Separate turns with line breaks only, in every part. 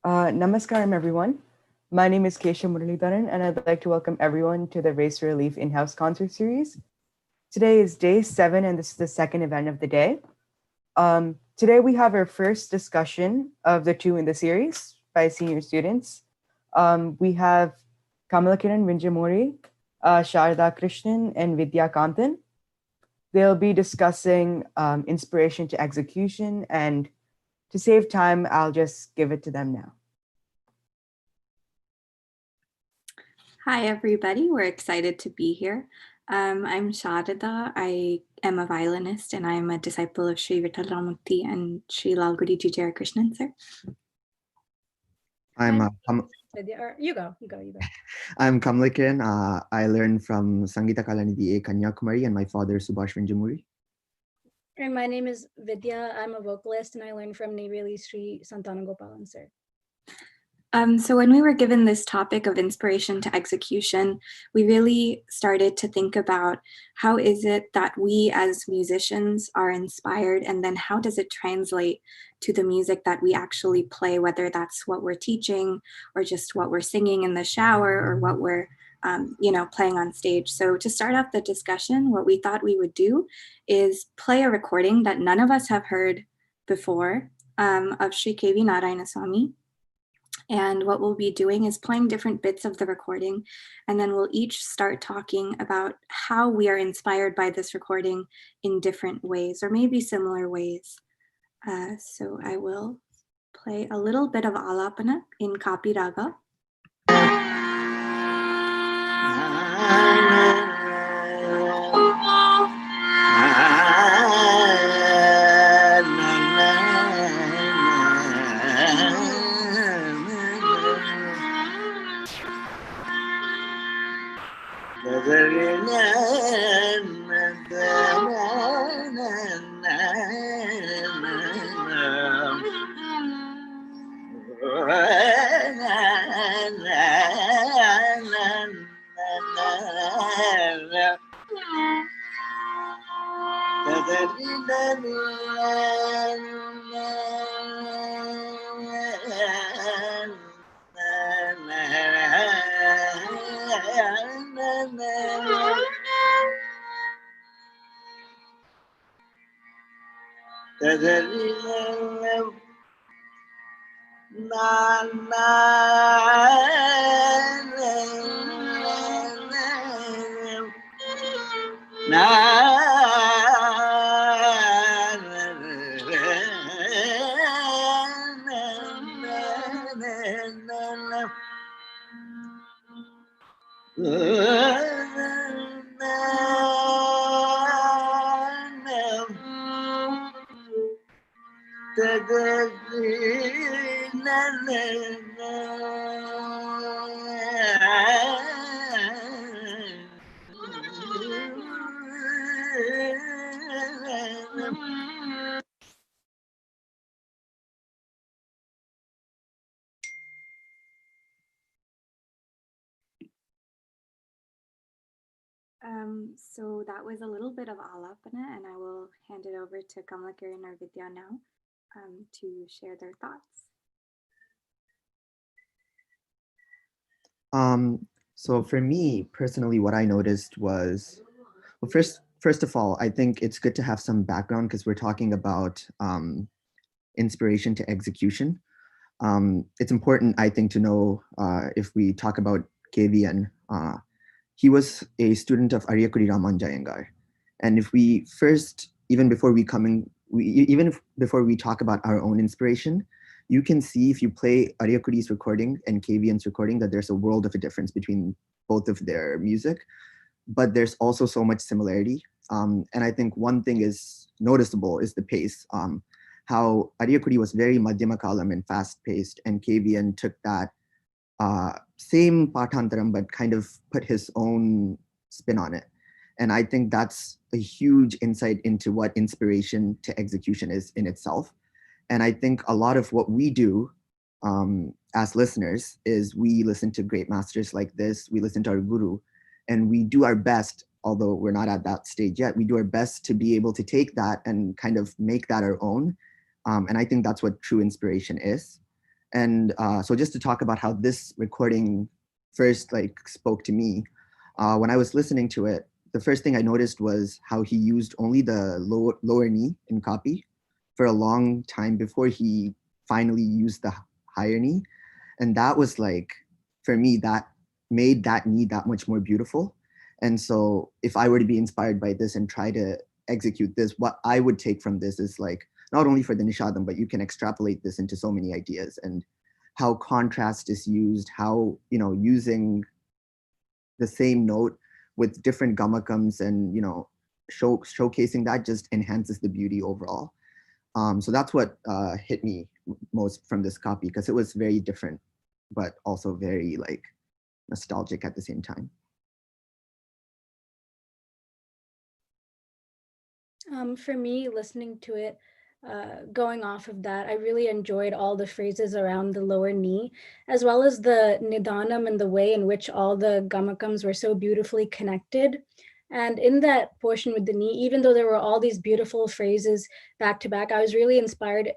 Namaskaram, everyone. My name is Kesha Muralidharan, and I'd like to welcome everyone to the Race Relief in-house concert series. Today is day 7, and this is the second event of the day. Today we have our first discussion of the two in the series by senior students. We have Kamalakiran, Vinjamuri, Sharada, Krishnan, and Vidya, Kanthan. They'll be discussing inspiration to execution, and to save time, I'll just give it to them now.
Hi, everybody. We're excited to be here. I'm Sharada. I am a violinist and I am a disciple of Sri Vittal Ramukti and Sri Lalgudi Jijayar Krishnan, sir.
You go.
I'm Kamalakiran. I learned from Sangeeta Kalanidhi A. Kanyakumari and my father, Subhash Vinjamuri.
And my name is Vidya. I'm a vocalist and I learned from Nirali Sri Santanagopalan, sir.
So when we were given this topic of inspiration to execution, we really started to think about how is it that we as musicians are inspired, and then how does it translate to the music that we actually play, whether that's what we're teaching or just what we're singing in the shower or what we're playing on stage. So to start off the discussion, what we thought we would do is play a recording that none of us have heard before of Sri K.V. Narayanaswamy. And what we'll be doing is playing different bits of the recording, and then we'll each start talking about how we are inspired by this recording in different ways, or maybe similar ways. So I will play a little bit of Alapana in Kapi Raga. So that was a little bit of Alapana, and I will hand it over to Kamalakiran or Vidya now to share their thoughts.
So for me personally, what I noticed was, well, first of all, I think it's good to have some background because we're talking about inspiration to execution. It's important, I think, to know if we talk about KVN, he was a student of Ariyakudi Ramanjayangar. And if we first, even before we talk about our own inspiration, you can see if you play Ariyakudi's recording and KVN's recording that there's a world of a difference between both of their music, but there's also so much similarity. And I think one thing is noticeable is the pace. How Ariyakudi was very Madhyama Kalam and fast-paced, and KVN took that same Pathantaram, but kind of put his own spin on it. And I think that's a huge insight into what inspiration to execution is in itself. And I think a lot of what we do as listeners is we listen to great masters like this, we listen to our guru, and we do our best, although we're not at that stage yet, we do our best to be able to take that and kind of make that our own. And I think that's what true inspiration is. And so just to talk about how this recording first like spoke to me, when I was listening to it, the first thing I noticed was how he used only the lower knee in copy for a long time before he finally used the higher knee. And that was like, for me, that made that knee that much more beautiful. And so if I were to be inspired by this and try to execute this, what I would take from this is like, not only for the nishadam, but you can extrapolate this into so many ideas, and how contrast is used, how, you know, using the same note with different gamakams and, you know, showcasing that just enhances the beauty overall. So that's what hit me most from this copy, because it was very different, but also very like nostalgic at the same time.
For me, listening to it, going off of that, I really enjoyed all the phrases around the lower knee, as well as the nidanam and the way in which all the gamakams were so beautifully connected. And in that portion with the knee, even though there were all these beautiful phrases back to back, I was really inspired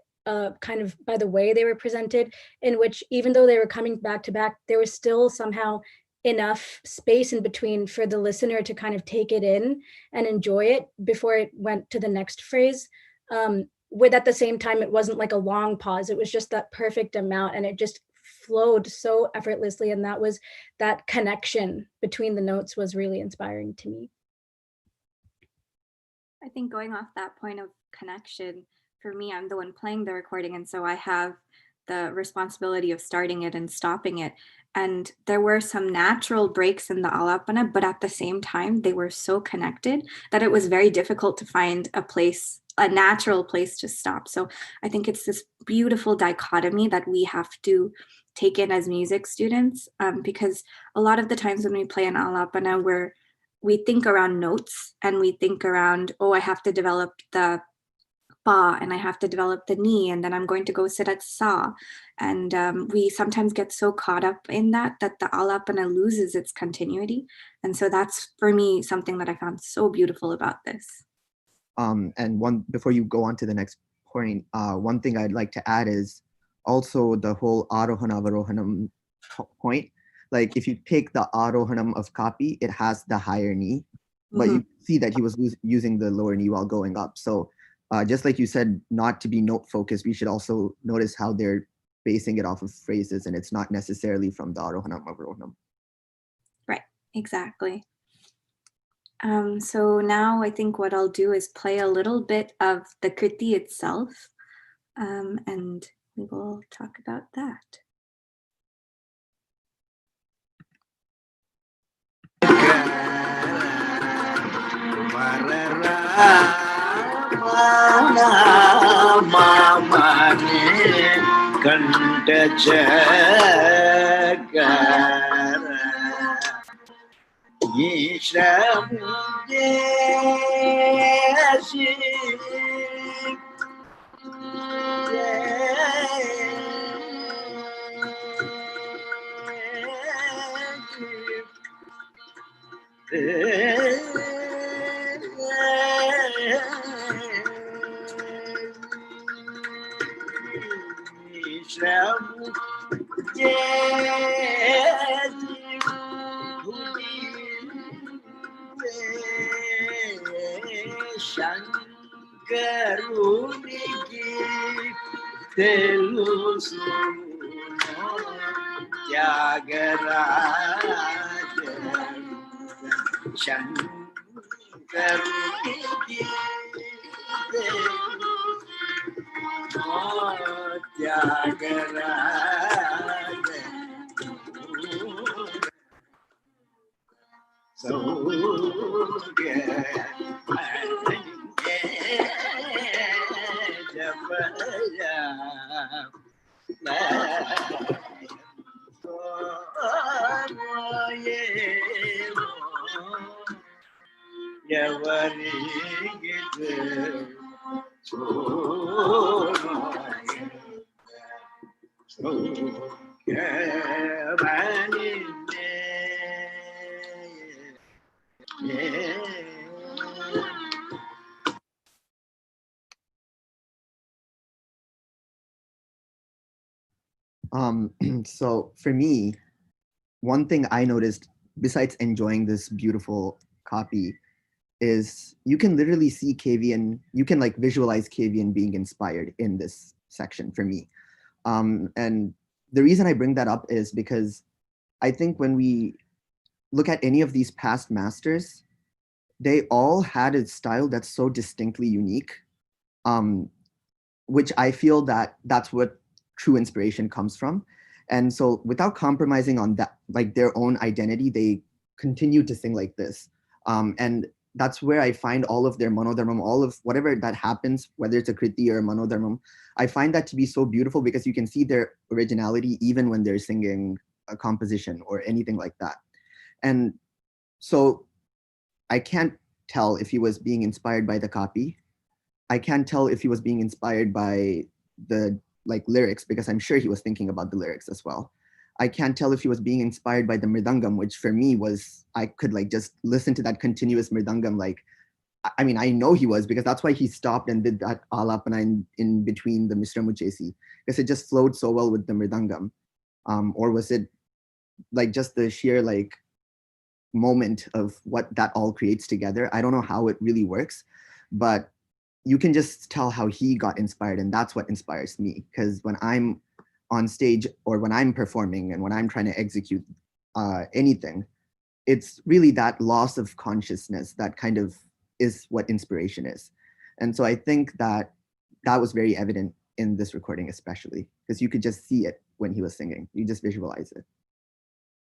kind of by the way they were presented, in which even though they were coming back to back, there was still somehow enough space in between for the listener to kind of take it in and enjoy it before it went to the next phrase. With at the same time, it wasn't like a long pause. It was just that perfect amount, and it just flowed so effortlessly. And that was that connection between the notes was really inspiring to me.
I think going off that point of connection, for me, I'm the one playing the recording, and so I have the responsibility of starting it and stopping it. And there were some natural breaks in the alapana, but at the same time, they were so connected that it was very difficult to find a natural place to stop. So I think it's this beautiful dichotomy that we have to take in as music students, because a lot of the times when we play an alapana, we think around notes and we think around, oh, I have to develop the pa and I have to develop the knee, and then I'm going to go sit at sa. And we sometimes get so caught up in that the alapana loses its continuity. And so that's, for me, something that I found so beautiful about this.
And before you go on to the next point, one thing I'd like to add is also the whole arohana avarohanam point. Like if you take the arohanam of copy, it has the higher knee, but you see that he was using the lower knee while going up. So just like you said, not to be note focused, we should also notice how they're basing it off of phrases, and it's not necessarily from the arohanam avarohanam.
Right, exactly. So now I think what I'll do is play a little bit of the kriti itself, and we will talk about that.
So for me, one thing I noticed besides enjoying this beautiful copy is you can literally see Kavian, you can like visualize Kavian being inspired in this section for me. And the reason I bring that up is because I think when we look at any of these past masters, they all had a style that's so distinctly unique, um, which I feel that that's what true inspiration comes from. And so without compromising on that, like their own identity, they continue to sing like this. And that's where I find all of their monodharmam, all of whatever that happens, whether it's a kriti or a monodharmam, I find that to be so beautiful because you can see their originality even when they're singing a composition or anything like that. And so I can't tell if he was being inspired by the copy. I can't tell if he was being inspired by the like lyrics because I'm sure he was thinking about the lyrics as well. I can't tell if he was being inspired by the mridangam, which for me was I could like just listen to that continuous mridangam. Like, I mean, I know he was because that's why he stopped and did that alapana in between the Mishra Muchesi because it just flowed so well with the mridangam. Or was it like just the sheer like moment of what that all creates together? I don't know how it really works, but you can just tell how he got inspired, and that's what inspires me because when I'm on stage or when I'm performing and when I'm trying to execute anything, it's really that loss of consciousness that kind of is what inspiration is. And so I think that that was very evident in this recording, especially because you could just see it when he was singing. You just visualize it.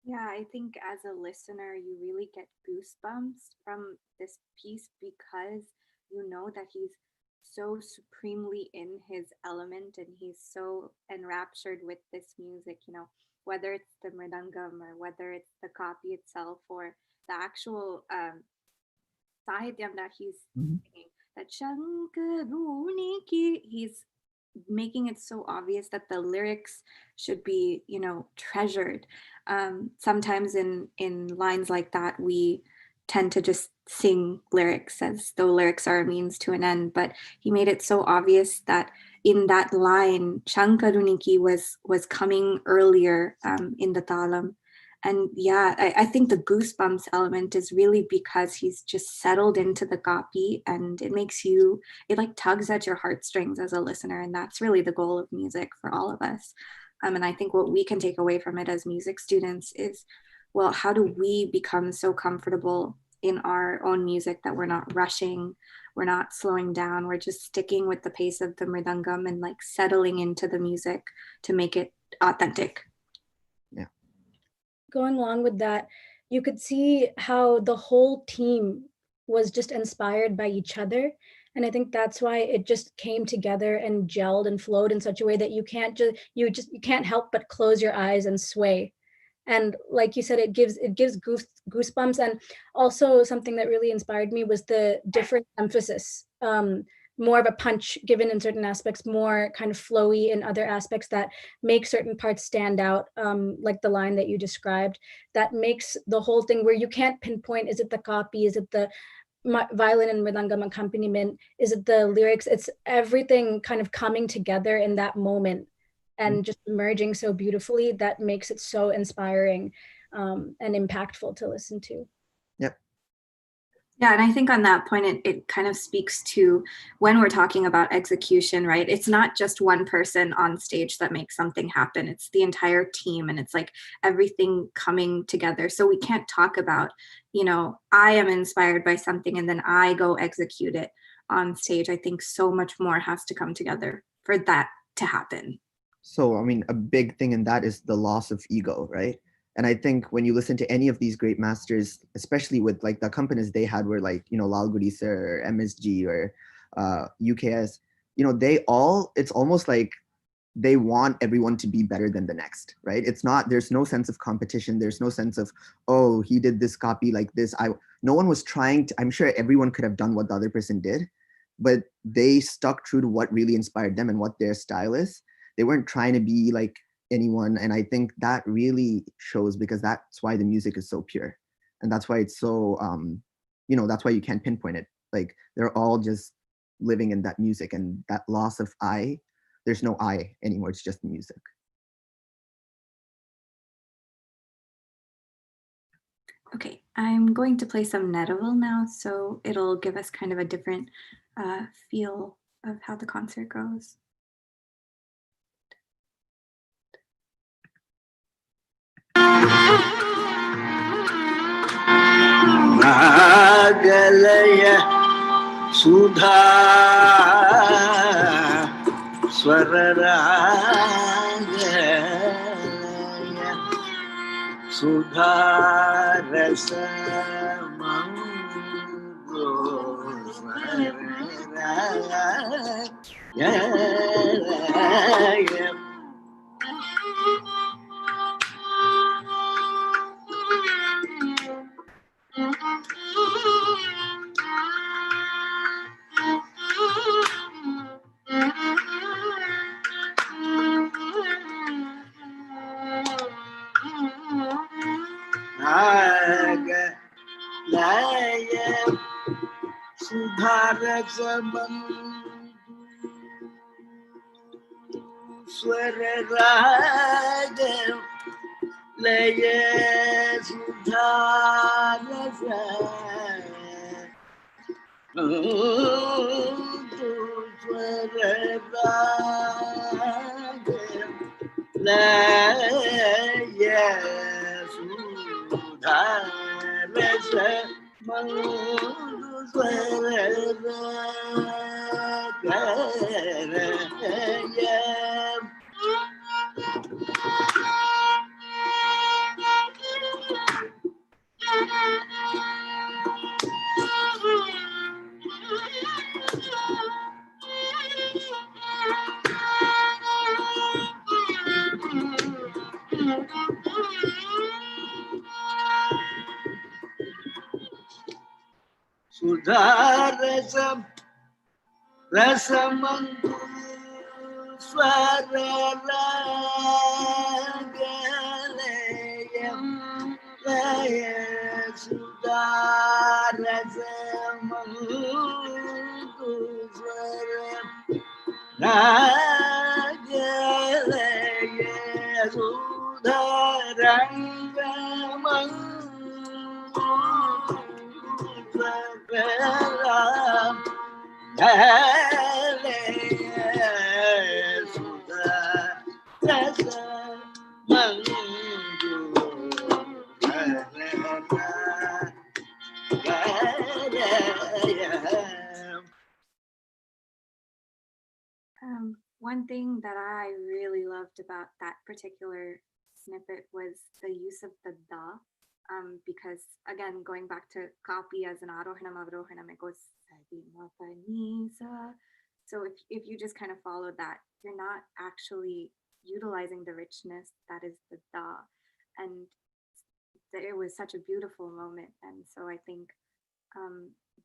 Yeah, I think as a listener, you really get goosebumps from this piece because you know that he's so supremely in his element and he's so enraptured with this music, whether it's the mridangam or whether it's the copy itself or the actual sahityam that he's
Mhm.
singing, that Shankaruni ki, he's making it so obvious that the lyrics should be, treasured. Sometimes in lines like that, we tend to just sing lyrics as though lyrics are a means to an end. But he made it so obvious that in that line, Shankaruniki was coming earlier in the talam. And yeah, I think the goosebumps element is really because he's just settled into the copy and it like tugs at your heartstrings as a listener. And that's really the goal of music for all of us. And I think what we can take away from it as music students is, well, how do we become so comfortable in our own music that we're not rushing, we're not slowing down, we're just sticking with the pace of the mridangam and like settling into the music to make it authentic.
Yeah.
Going along with that, you could see how the whole team was just inspired by each other. And I think that's why it just came together and gelled and flowed in such a way that you can't help but close your eyes and sway. And like you said, it gives goosebumps. And also something that really inspired me was the different emphasis, more of a punch given in certain aspects, more kind of flowy in other aspects that make certain parts stand out, like the line that you described, that makes the whole thing where you can't pinpoint, is it the copy, is it the violin and mridangam accompaniment, is it the lyrics? It's everything kind of coming together in that moment and just emerging so beautifully that makes it so inspiring, and impactful to listen to.
Yep.
Yeah, and I think on that point, it kind of speaks to when we're talking about execution, right? It's not just one person on stage that makes something happen. It's the entire team and it's like everything coming together. So we can't talk about, I am inspired by something and then I go execute it on stage. I think so much more has to come together for that to happen.
So, I mean, a big thing in that is the loss of ego, right? And I think when you listen to any of these great masters, especially with like the companies they had were like, Lal Gudi Sir or MSG or UKS, it's almost like they want everyone to be better than the next, right? There's no sense of competition. There's no sense of, oh, he did this copy like this. No one was trying to, I'm sure everyone could have done what the other person did, but they stuck true to what really inspired them and what their style is. They weren't trying to be like anyone. And I think that really shows because that's why the music is so pure. And that's why it's so, that's why you can't pinpoint it. Like they're all just living in that music and that loss of I, there's no I anymore. It's just music.
Okay, I'm going to play some Netavel now, so it'll give us kind of a different feel of how the concert goes.
Nagalaya Sudha Swararagalaya Sudha Rasa Mango Swararagalaya Nagalaya Sudharasamandu Swararaga Laya Sudharasa Swararaga Laya Sudharasa Mandu Swararaga Sudharasam Rasamantu Swararagaleyam Laya Sudharasamantu Swararagalaya
One thing that I really loved about that particular snippet was the use of the da, because again, going back to copy as an arohanam avrohanam, it goes sa di ma pa ni sa. So if you just kind of follow that, you're not actually utilizing the richness that is the da, and it was such a beautiful moment. And so I think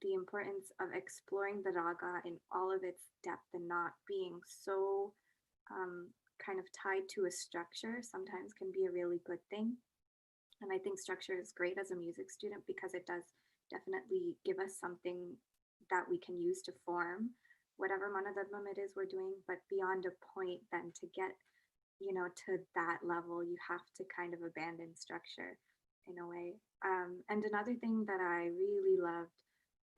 the importance of exploring the raga in all of its depth and not being so kind of tied to a structure sometimes can be a really good thing. And I think structure is great as a music student because it does definitely give us something that we can use to form whatever manadharmam it is we're doing. But beyond a point, then to get, to that level, you have to kind of abandon structure in a way. And another thing that I really loved,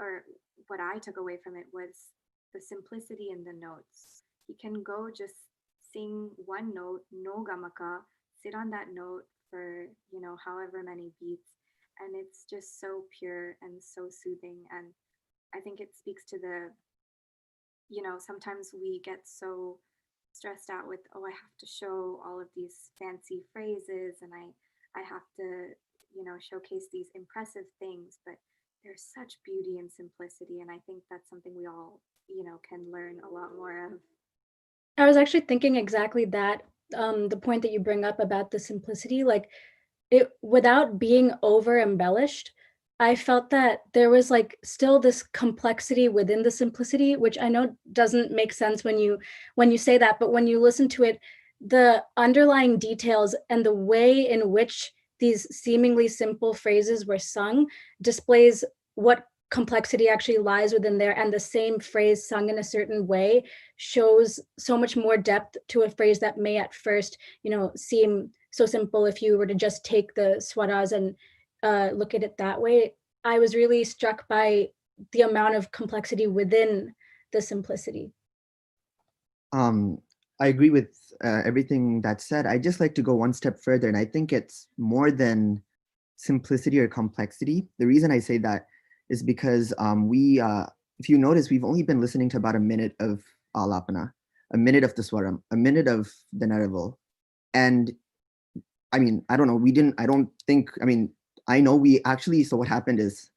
or what I took away from it, was the simplicity in the notes. You can go just sing one note, no gamaka, sit on that note for, however many beats. And it's just so pure and so soothing. And I think it speaks to the, sometimes we get so stressed out with, oh, I have to show all of these fancy phrases and I have to, showcase these impressive things, but there's such beauty and simplicity. And I think that's something we all, can learn a lot more of.
I was actually thinking exactly that, the point that you bring up about the simplicity, like it without being over embellished, I felt that there was like still this complexity within the simplicity, which I know doesn't make sense when you say that, but when you listen to it, the underlying details and the way in which these seemingly simple phrases were sung displays what complexity actually lies within there, and the same phrase sung in a certain way shows so much more depth to a phrase that may at first seem so simple if you were to just take the swaras and look at it that way. I was really struck by the amount of complexity within the simplicity.
I agree with everything that's said. I just like to go one step further, and I think it's more than simplicity or complexity. The reason I say that is because if you notice, we've only been listening to about a minute of Alapana, a minute of the Swaram, a minute of the Naraval. And I mean, I don't know, I know so what happened is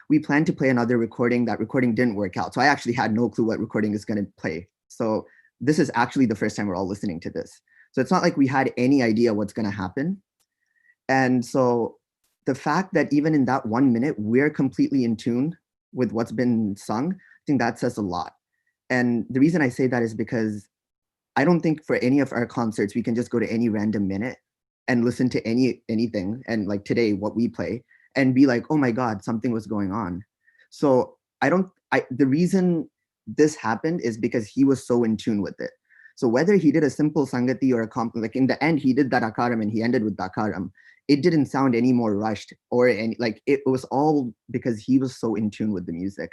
we planned to play another recording. That recording didn't work out. So I actually had no clue what recording is going to play. So this is actually the first time we're all listening to this. So it's not like we had any idea what's going to happen. And so the fact that even in that 1 minute, we're completely in tune with what's been sung, I think that says a lot. And the reason I say that is because I don't think for any of our concerts, we can just go to any random minute and listen to anything. And like today, what we play and be like, oh my God, something was going on. So the reason this happened is because he was so in tune with it. So whether he did a simple sangati or like in the end, he did that akaram and he ended with dakaram, it didn't sound any more rushed or it was all because he was so in tune with the music.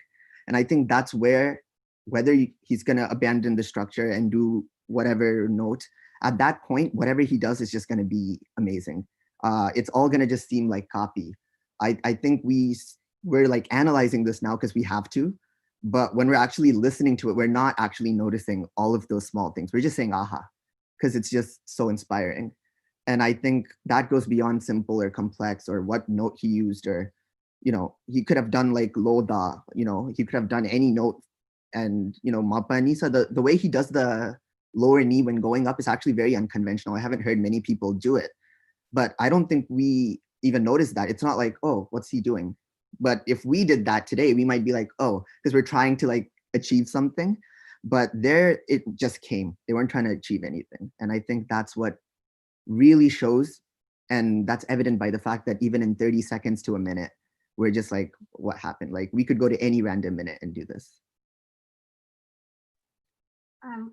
And I think that's where, whether he's going to abandon the structure and do whatever note, at that point, whatever he does is just going to be amazing. It's all going to just seem like copy. I think we're like analyzing this now because we have to, but when we're actually listening to it, we're not actually noticing all of those small things. We're just saying aha, because it's just so inspiring. And I think that goes beyond simple or complex or what note he used, or, he could have done like loda, he could have done any note. And, mappa nisa, the way he does the lower knee when going up is actually very unconventional. I haven't heard many people do it, but I don't think we even notice that. It's not like, oh, what's he doing? But if we did that today, we might be like, oh, because we're trying to like achieve something. But there, it just came. They weren't trying to achieve anything. And I think that's what really shows. And that's evident by the fact that even in 30 seconds to a minute, we're just like, what happened? Like we could go to any random minute and do this.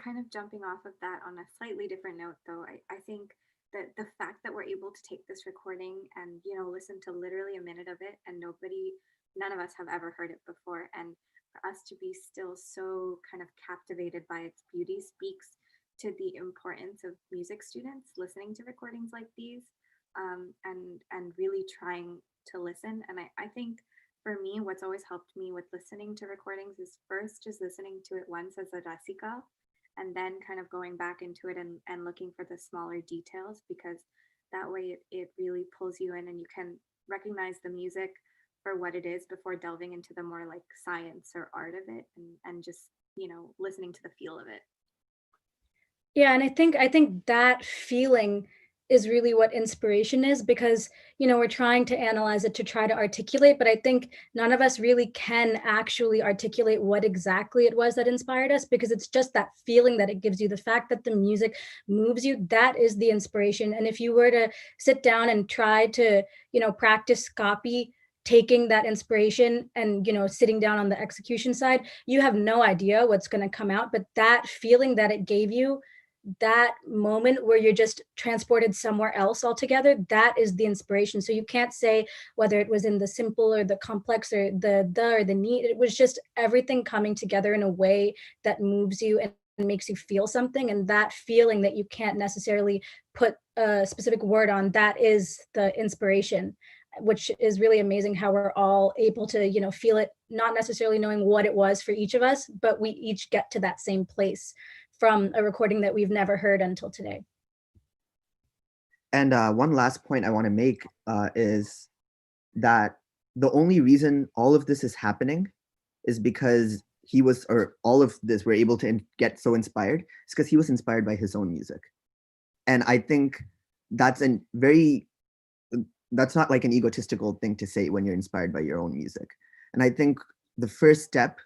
Kind of jumping off of that on a slightly different note, though, I think that the fact that we're able to take this recording and, listen to literally a minute of it and none of us have ever heard it before. And for us to be still so kind of captivated by its beauty speaks to the importance of music students listening to recordings like these, and really trying to listen. And I think for me, what's always helped me with listening to recordings is first just listening to it once as a rasika, and then kind of going back into it and looking for the smaller details, because that way it really pulls you in and you can recognize the music for what it is before delving into the more like science or art of it, and just, listening to the feel of it.
Yeah, and I think that feeling is really what inspiration is, because we're trying to analyze it to try to articulate, but I think none of us really can actually articulate what exactly it was that inspired us, because it's just that feeling that it gives you, the fact that the music moves you, that is the inspiration. And if you were to sit down and try to practice copy, taking that inspiration and sitting down on the execution side, you have no idea what's going to come out. But that feeling that it gave you, that moment where you're just transported somewhere else altogether, that is the inspiration. So you can't say whether it was in the simple or the complex or the or the neat. It was just everything coming together in a way that moves you and makes you feel something. And that feeling that you can't necessarily put a specific word on, that is the inspiration, which is really amazing how we're all able to feel it, not necessarily knowing what it was for each of us, but we each get to that same place from a recording that we've never heard until today.
And one last point I want to make is that the only reason all of this is happening is because all of this, we're able to get so inspired, is because he was inspired by his own music. And I think that's not like an egotistical thing to say when you're inspired by your own music. And I think the first step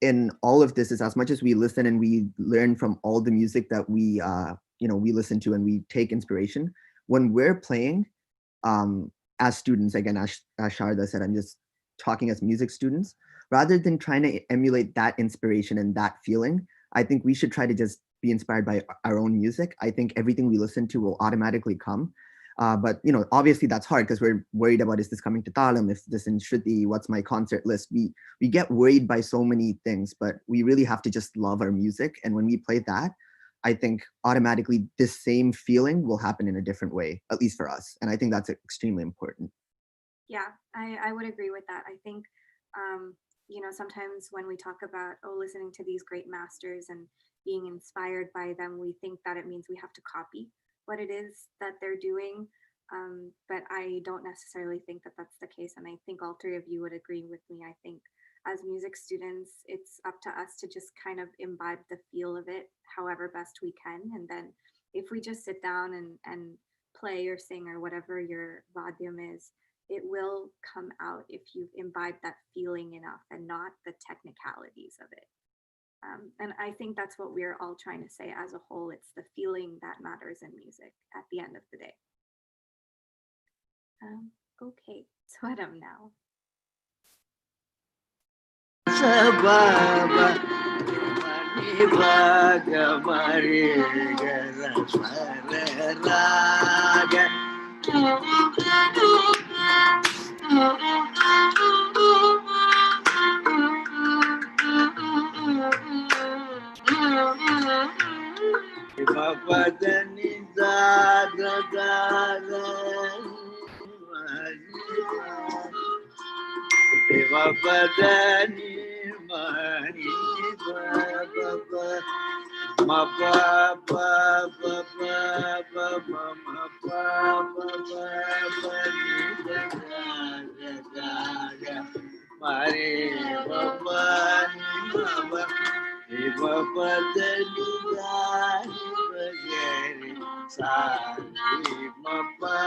in all of this is, as much as we listen and we learn from all the music that we listen to and we take inspiration, when we're playing as students, again, as Sharada said, I'm just talking as music students, rather than trying to emulate that inspiration and that feeling, I think we should try to just be inspired by our own music. I think everything we listen to will automatically come. But obviously that's hard because we're worried about, is this coming to talam? If this in Shruti, what's my concert list? We get worried by so many things, but we really have to just love our music. And when we play that, I think automatically this same feeling will happen in a different way, at least for us. And I think that's extremely important.
Yeah, I would agree with that. I think, sometimes when we talk about, listening to these great masters and being inspired by them, we think that it means we have to copy what it is that they're doing. But I don't necessarily think that that's the case. And I think all three of you would agree with me. I think as music students, it's up to us to just kind of imbibe the feel of it however best we can. And then if we just sit down and play or sing or whatever your vadyam is, it will come out if you've imbibed that feeling enough and not the technicalities of it. And I think that's what we're all trying to say as a whole. It's the feeling that matters in music at the end of the day. Okay, Swaram now.
Sababa mani vaga mari gara swara Papadani da da da Papadani mani baba ma pa pa pa pa pa ma pa pa pa ni da da da mare baba ni baba Papadani da bagari sa ma pa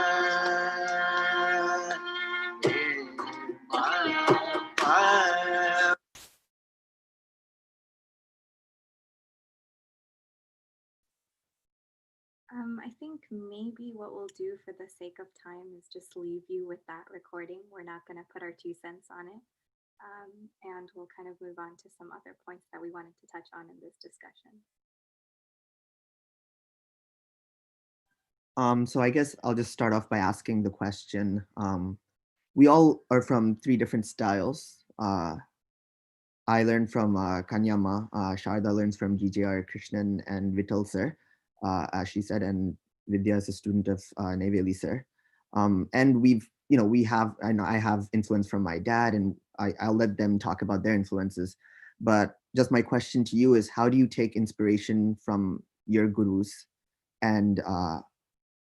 I think maybe what we'll do for the sake of time is just leave you with that recording. We're not going to put our 2 cents on it. And we'll kind of move on to some other points that we wanted to touch on in this discussion.
So I guess I'll just start off by asking the question. We all are from 3 different styles. I learned from Kanyama, Sharada learns from GJR, Krishnan, and Vital sir, as she said, and Vidya is a student of Neveli sir. And I have influence from my dad, and I'll let them talk about their influences. But just my question to you is, how do you take inspiration from your gurus and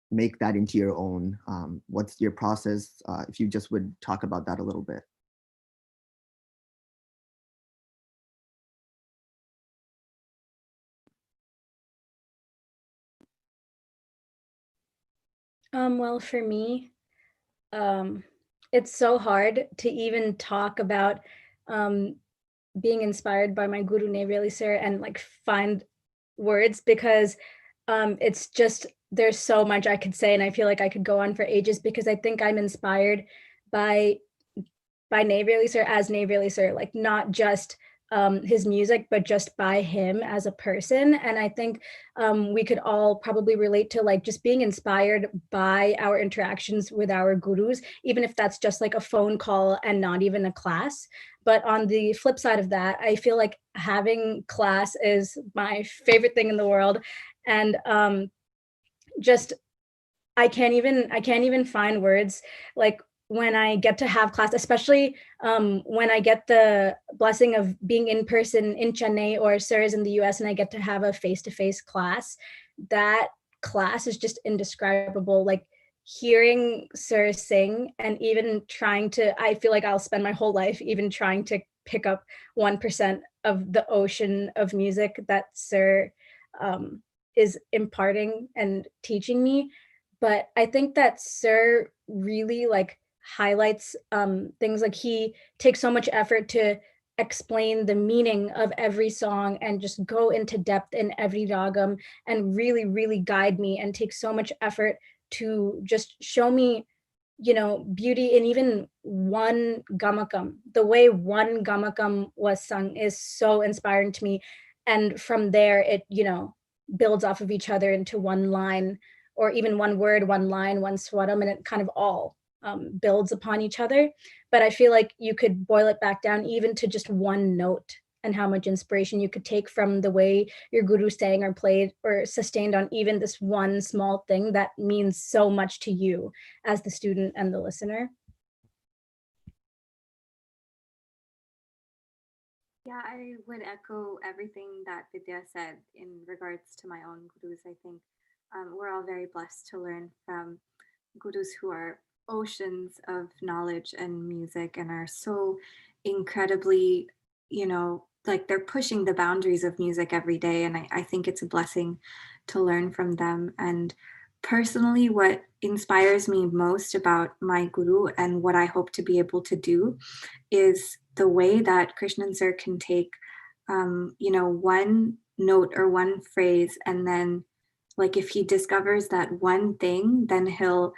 make that into your own? What's your process? If you just would talk about that a little bit.
Well, for me, it's so hard to even talk about being inspired by my guru Neveli sir and like find words, because it's just, there's so much I could say, and I feel like I could go on for ages, because I think I'm inspired by Neveli sir as Neveli sir, like not just his music, but just by him as a person. And I think we could all probably relate to like just being inspired by our interactions with our gurus, even if that's just like a phone call and not even a class. But on the flip side of that, I feel like having class is my favorite thing in the world. And just I can't even find words like when I get to have class, especially when I get the blessing of being in person in Chennai or SIRS in the US, and I get to have a face-to-face class. That class is just indescribable. Like hearing Sir sing and even trying to, I feel like I'll spend my whole life even trying to pick up 1% of the ocean of music that Sir is imparting and teaching me. But I think that Sir really like highlights things, like he takes so much effort to explain the meaning of every song and just go into depth in every ragam and really, really guide me, and take so much effort to just show me, you know, beauty in even one gamakam. The way one gamakam was sung is so inspiring to me. And from there, it, you know, builds off of each other into one line or even one word, one line, one swaram, and it kind of all builds upon each other. But I feel like you could boil it back down even to just one note, and how much inspiration you could take from the way your guru sang or played or sustained on even this one small thing that means so much to you as the student and the listener.
Yeah, I would echo everything that Vidya said in regards to my own gurus. I think we're all very blessed to learn from gurus who are oceans of knowledge and music and are so incredibly, like they're pushing the boundaries of music every day. And I think it's a blessing to learn from them. And personally, what inspires me most about my guru and what I hope to be able to do is the way that Krishnan sir can take, one note or one phrase, and then, like, if he discovers that one thing, then he'll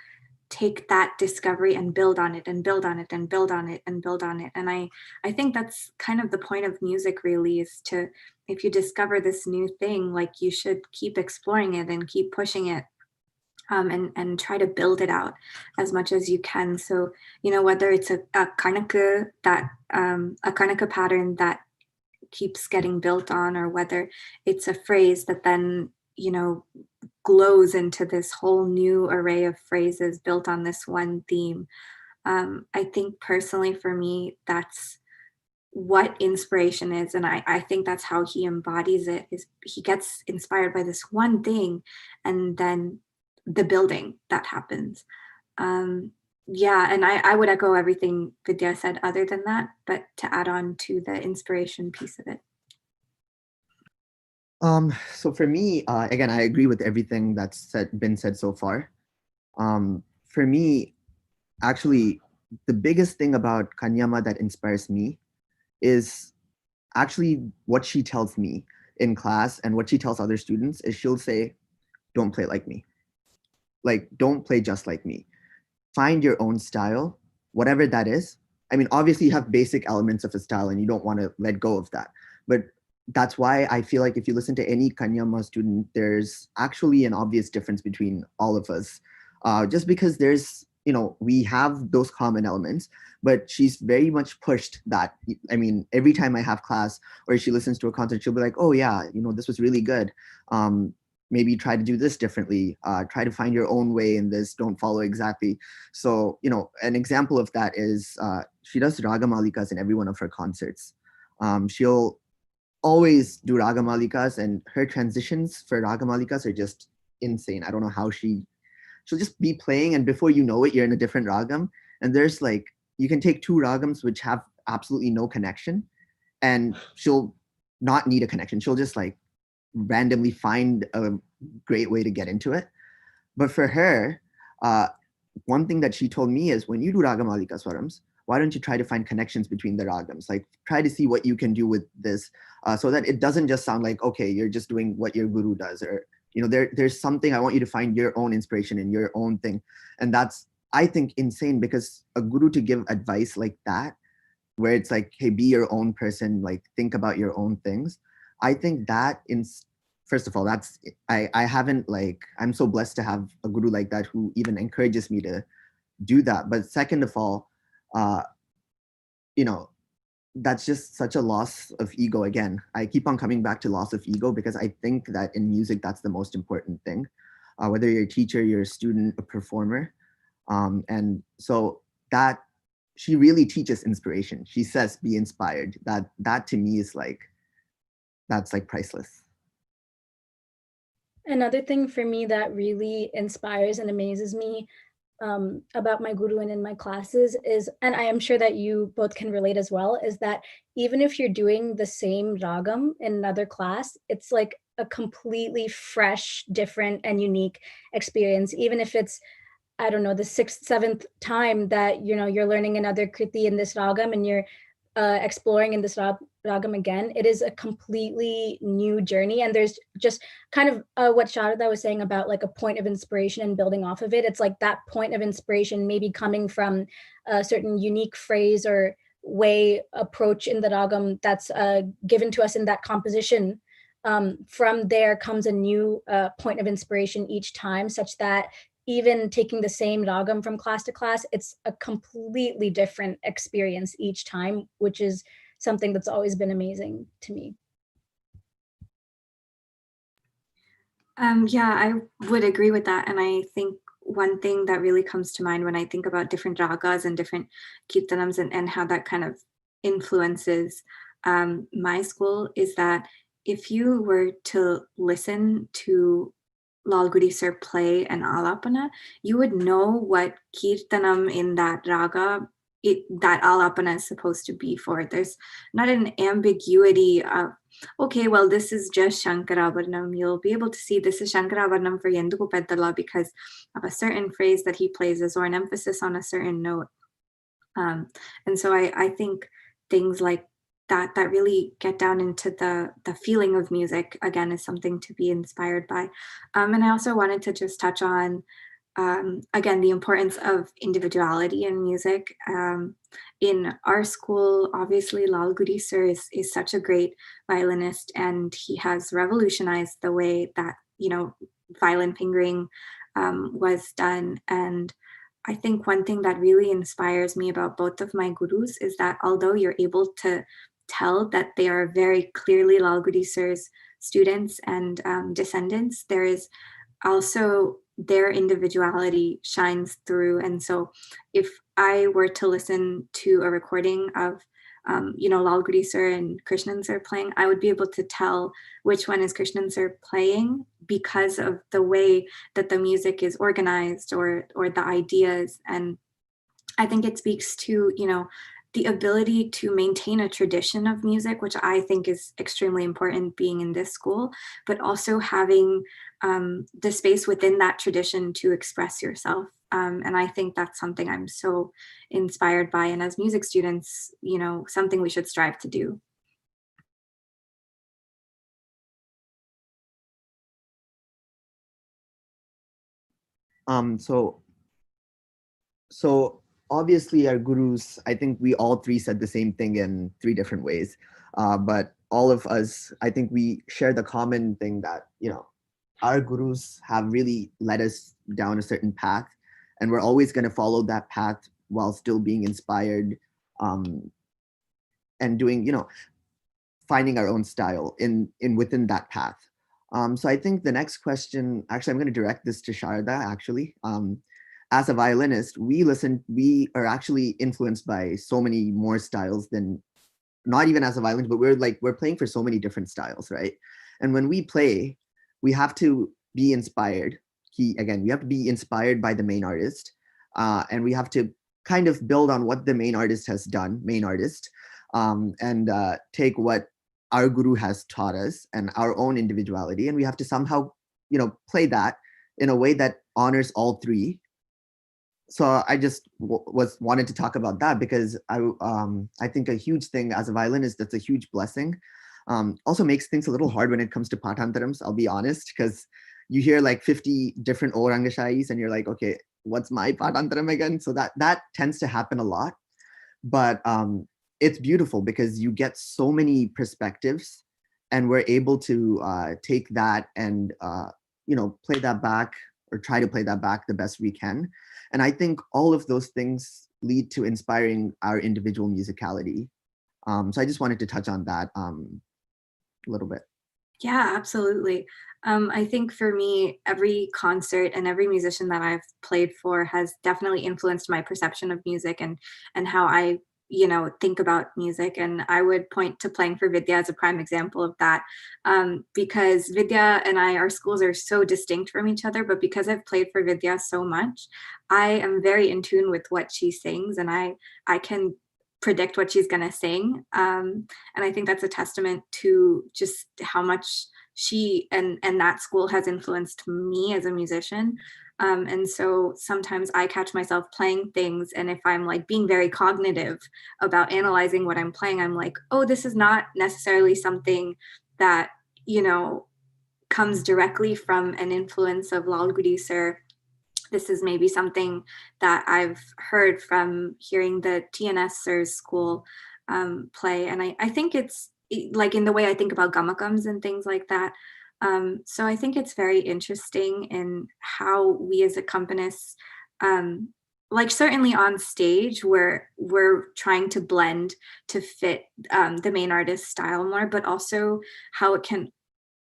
take that discovery and build on it and build on it and build on it and build on it. And I think that's kind of the point of music, really, is to, if you discover this new thing, like, you should keep exploring it and keep pushing it. And try to build it out as much as you can. So, whether it's a karnaka pattern that keeps getting built on, or whether it's a phrase that then, glows into this whole new array of phrases built on this one theme. I think personally for me, that's what inspiration is. And I think that's how he embodies it, is he gets inspired by this one thing and then the building that happens. And I would echo everything Vidya said other than that, but to add on to the inspiration piece of it.
So for me, again, I agree with everything that's been said so far. For me, actually, the biggest thing about Kanyama that inspires me is actually what she tells me in class, and what she tells other students is she'll say, don't play like me. Like, don't play just like me. Find your own style, whatever that is. I mean, obviously you have basic elements of a style and you don't want to let go of that. But that's why I feel like if you listen to any Kanyama student, there's actually an obvious difference between all of us. Just because there's, we have those common elements, but she's very much pushed that. I mean, every time I have class or she listens to a concert, she'll be like, oh yeah, this was really good. Maybe try to do this differently, try to find your own way in this, don't follow exactly. So, an example of that is she does ragamalikas in every one of her concerts. She'll always do ragamalikas, and her transitions for ragamalikas are just insane. I don't know how she'll just be playing, and before you know it, you're in a different ragam. And there's like, you can take two ragams which have absolutely no connection, and she'll not need a connection. She'll just like randomly find a great way to get into it. But for her, one thing that she told me is, when you do ragamalika swarams, why don't you try to find connections between the ragams? Like, try to see what you can do with this, so that it doesn't just sound like, okay, you're just doing what your guru does, or there's something. I want you to find your own inspiration in your own thing. And that's, I think, insane, because a guru to give advice like that, where it's like, hey, be your own person, like, think about your own things. I think that, first of all, that's, I haven't, like, I'm so blessed to have a guru like that who even encourages me to do that. But second of all, that's just such a loss of ego. Again, I keep on coming back to loss of ego, because I think that in music, that's the most important thing. Whether you're a teacher, you're a student, a performer. And so that, she really teaches inspiration. She says, be inspired. That to me is like, that's like priceless.
Another thing for me that really inspires and amazes me about my guru and in my classes is, and I am sure that you both can relate as well, is that even if you're doing the same ragam in another class, it's like a completely fresh, different, and unique experience. Even if it's, I don't know, the 6th, 7th time that, you're learning another kriti in this ragam, and you're exploring in this ragam again, it is a completely new journey. And there's just kind of what Sharada was saying about like a point of inspiration and building off of it. It's like that point of inspiration maybe coming from a certain unique phrase or way approach in the ragam that's given to us in that composition from there comes a new point of inspiration each time, such that even taking the same ragam from class to class, it's a completely different experience each time, which is something that's always been amazing to me.
Yeah, I would agree with that. And I think one thing that really comes to mind when I think about different ragas and different kirtanams and how that kind of influences my school is that if you were to listen to Lal Gudi sir play an alapana, you would know what kirtanam in that raga that alapana is supposed to be for. There's not an ambiguity of, okay, well, this is just Shankaravarnam. You'll be able to see this is Shankaravarnam for Yenduku Peddala because of a certain phrase that he plays or an emphasis on a certain note. And so I think things like that really get down into the feeling of music, again, is something to be inspired by. And I also wanted to just touch on, again, the importance of individuality in music. In our school, obviously, Lal Gudi sir is such a great violinist, and he has revolutionized the way that, violin fingering was done. And I think one thing that really inspires me about both of my gurus is that although you're able to tell that they are very clearly Lal Gudi sir's students and descendants, there is also their individuality shines through. And so if I were to listen to a recording of Lal Gudi sir and Krishnan sir playing, I would be able to tell which one is Krishnan sir playing because of the way that the music is organized or the ideas. And I think it speaks to, the ability to maintain a tradition of music, which I think is extremely important being in this school, but also having the space within that tradition to express yourself. And I think that's something I'm so inspired by. And as music students, something we should strive to do.
So obviously our gurus, I think we all three said the same thing in three different ways. But all of us, I think we share the common thing that, our gurus have really led us down a certain path, and we're always going to follow that path while still being inspired, and doing, finding our own style in within that path. So I think the next question, actually, I'm going to direct this to Sharada, actually. As a violinist, we are actually influenced by so many more styles than, not even as a violinist, but we're playing for so many different styles, right? And when we play, we have to be inspired. We have to be inspired by the main artist, and we have to kind of build on what the main artist has done, and take what our guru has taught us and our own individuality, and we have to somehow, play that in a way that honors all three. So I just wanted to talk about that because I think a huge thing as a violinist, that's a huge blessing. Also makes things a little hard when it comes to patantarams, I'll be honest, because you hear like 50 different Orangashais and you're like, okay, what's my patantaram again? So that tends to happen a lot. But it's beautiful because you get so many perspectives, and we're able to take that and play that back, or try to play that back the best we can. And I think all of those things lead to inspiring our individual musicality. So I just wanted to touch on that a little bit.
Yeah, absolutely. I think for me, every concert and every musician that I've played for has definitely influenced my perception of music and how I think about music. And I would point to playing for Vidya as a prime example of that, because Vidya and our schools are so distinct from each other, but because I've played for Vidya so much, I am very in tune with what she sings, and I can predict what she's going to sing. And I think that's a testament to just how much she and that school has influenced me as a musician. And so sometimes I catch myself playing things, and if I'm like being very cognitive about analyzing what I'm playing, I'm like, oh, this is not necessarily something that, comes directly from an influence of Lal Gudi sir. This is maybe something that I've heard from hearing the TNS sir's school play. And I think it's like in the way I think about gamakams and things like that. So I think it's very interesting in how we as accompanists, like certainly on stage, we're trying to blend to fit the main artist's style more, but also how it can,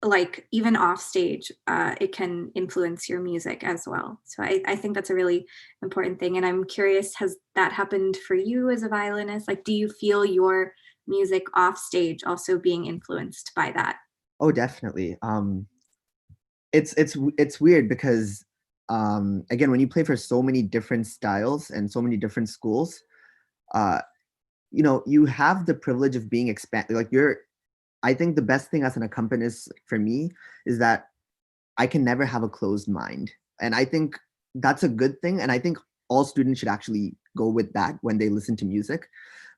like even off stage, it can influence your music as well. So I think that's a really important thing. And I'm curious, has that happened for you as a violinist? Like, do you feel your music off stage also being influenced by that?
Oh, definitely. It's weird because again, when you play for so many different styles and so many different schools, you know, you have the privilege of being expanded. Like I think the best thing as an accompanist for me is that I can never have a closed mind. And I think that's a good thing. And I think all students should actually go with that when they listen to music.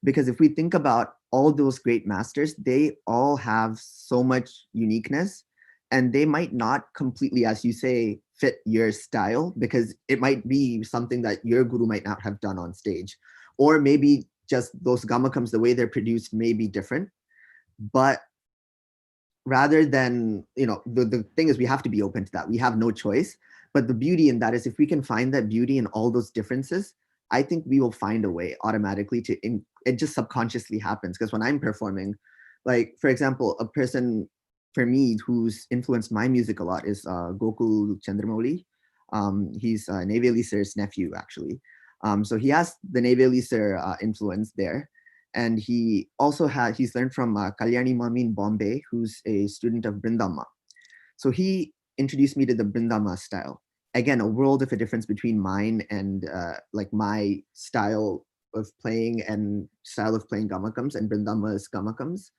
Because if we think about all those great masters, they all have so much uniqueness, and they might not completely, as you say, fit your style, because it might be something that your guru might not have done on stage. Or maybe just those gamakams, the way they're produced may be different. But rather than, you know, the thing is, we have to be open to that. We have no choice. But the beauty in that is, if we can find that beauty in all those differences, I think we will find a way automatically it just subconsciously happens. Because when I'm performing, like, for example, a person for me who's influenced my music a lot is Gokul Chandramouli. He's Neveli sir's nephew, actually. So he has the Neveli sir influence there. And he's learned from Kalyani Mami in Bombay, who's a student of Brindama. So he introduced me to the Brindama style. Again, a world of a difference between mine and like my style of playing and style of playing gamakams and Brindama's gamakams.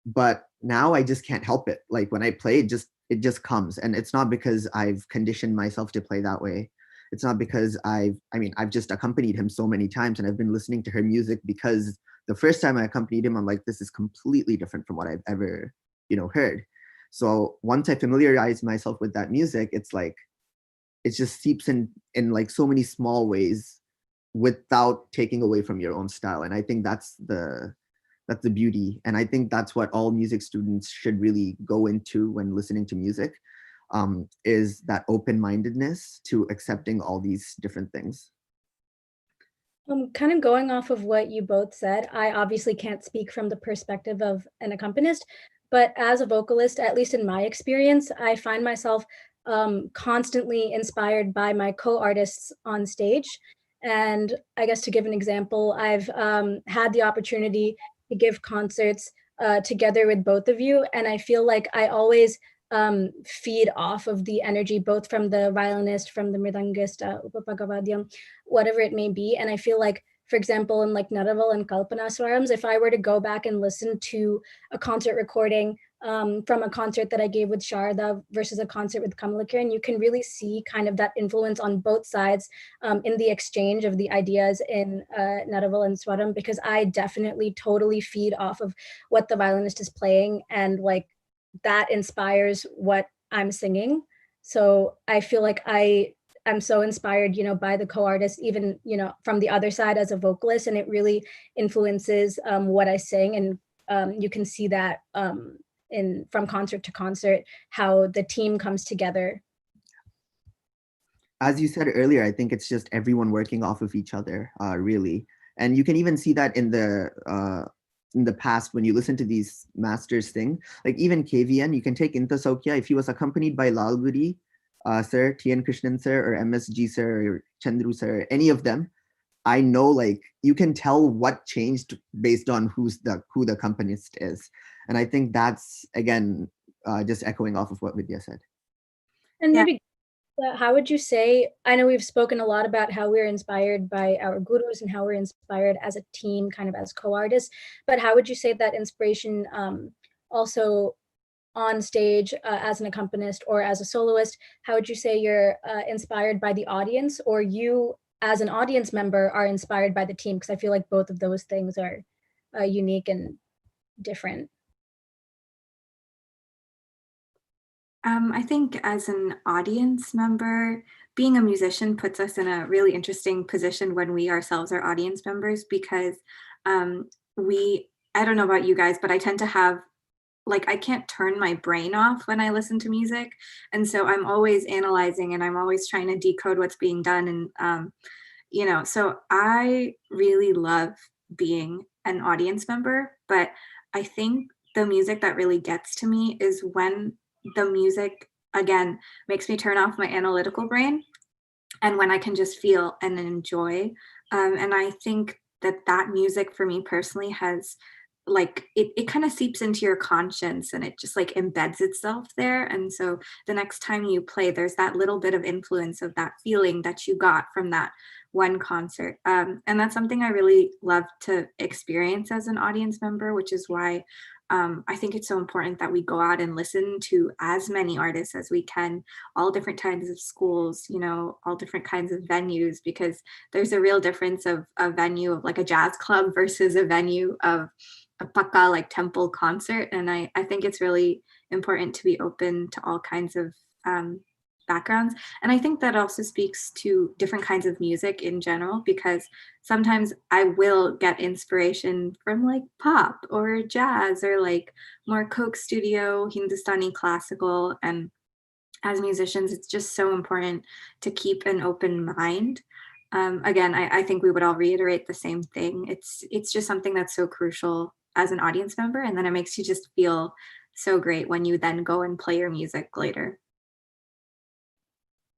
But now I just can't help it. Like when I play, it just comes. And it's not because I've conditioned myself to play that way. It's not because I've just accompanied him so many times, and I've been listening to her music, because the first time I accompanied him, I'm like, this is completely different from what I've ever, heard. So once I familiarize myself with that music, it's like, it just seeps in like so many small ways without taking away from your own style. And I think that's the beauty. And I think that's what all music students should really go into when listening to music, is that open-mindedness to accepting all these different things.
Kind of going off of what you both said, I obviously can't speak from the perspective of an accompanist, but as a vocalist, at least in my experience, I find myself constantly inspired by my co-artists on stage. And I guess to give an example, I've had the opportunity to give concerts together with both of you, and I feel like I always feed off of the energy, both from the violinist, from the mridangist, upapagavadyam, whatever it may be. And I feel like, for example, in like Naraval and Kalpana Swarams, if I were to go back and listen to a concert recording from a concert that I gave with Sharada versus a concert with Kamalakiran, you can really see kind of that influence on both sides in the exchange of the ideas in Naraval and Swaram, because I definitely totally feed off of what the violinist is playing, and like that inspires what I'm singing. So I feel like I'm so inspired, by the co-artist, even, from the other side as a vocalist, and it really influences what I sing. And you can see that from concert to concert, how the team comes together.
As you said earlier, I think it's just everyone working off of each other, really. And you can even see that in the past, when you listen to these masters sing, like even KVN, you can take Inta Saukya, if he was accompanied by Lalguri sir, TN Krishnan sir, or MSG sir, or Chandru sir, any of them, I know, like, you can tell what changed based on who the accompanist is. And I think that's, again, just echoing off of what Vidya said.
And maybe how would you say, I know we've spoken a lot about how we're inspired by our gurus and how we're inspired as a team, kind of as co-artists, but how would you say that inspiration also on stage as an accompanist or as a soloist, how would you say you're inspired by the audience, or you as an audience member are inspired by the team? Because I feel like both of those things are unique and different.
I think as an audience member, being a musician puts us in a really interesting position when we ourselves are audience members, because we I don't know about you guys, but I tend to have, like, I can't turn my brain off when I listen to music. And so I'm always analyzing and I'm always trying to decode what's being done. And, so I really love being an audience member, but I think the music that really gets to me is when the music, again, makes me turn off my analytical brain and when I can just feel and enjoy. And I think that music for me personally has like it kind of seeps into your conscience and it just like embeds itself there. And so the next time you play, there's that little bit of influence of that feeling that you got from that one concert. And that's something I really love to experience as an audience member, which is why I think it's so important that we go out and listen to as many artists as we can, all different kinds of schools, all different kinds of venues, because there's a real difference of a venue of like a jazz club versus a venue of a paka like temple concert. And I think it's really important to be open to all kinds of backgrounds. And I think that also speaks to different kinds of music in general, because sometimes I will get inspiration from like pop or jazz or like more Coke studio, Hindustani classical. And as musicians, it's just so important to keep an open mind. Again, I think we would all reiterate the same thing. It's just something that's so crucial as an audience member. And then it makes you just feel so great when you then go and play your music later.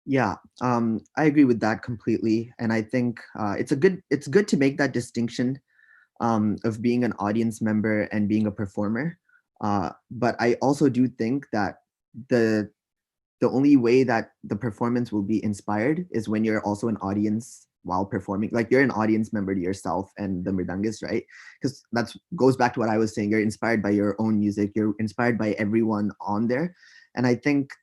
Yeah, I agree with that completely, and I think it's good to make that distinction of being an audience member and being a performer. But I also do think that the only way that the performance will be inspired is when you're also an audience while performing. Like you're an audience member to yourself and the mridangist, right? Because that's goes back to what I was saying. You're inspired by your own music. You're inspired by everyone on there, and I think.